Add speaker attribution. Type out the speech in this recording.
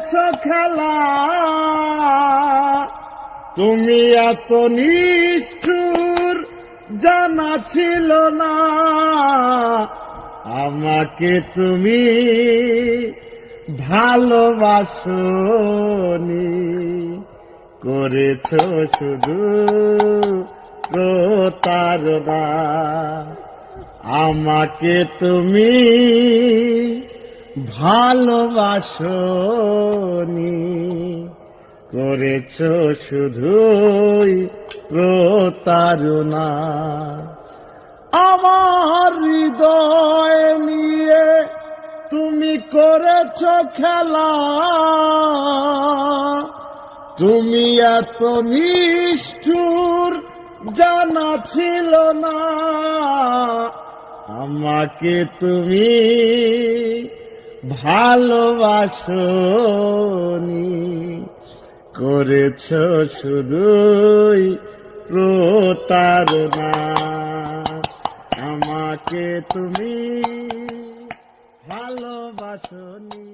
Speaker 1: করেছ খেলা, তুমি এত নিষ্ঠুর জানা ছিল না। আমাকে তুমি ভালোবাসনি, করেছ শুধু প্রতারণা। আমাকে তুমি ভালোবাসনি, করেছ শুধুই প্রতারণা। আমার হৃদয় নিয়ে তুমি করেছ খেলা, তুমি এত নিষ্ঠুর জানা ছিল না। আমাকে তুমি ভালোবাসনি, করেছ শুধুই প্রতারণা। আমাকে তুমি ভালোবাসনি।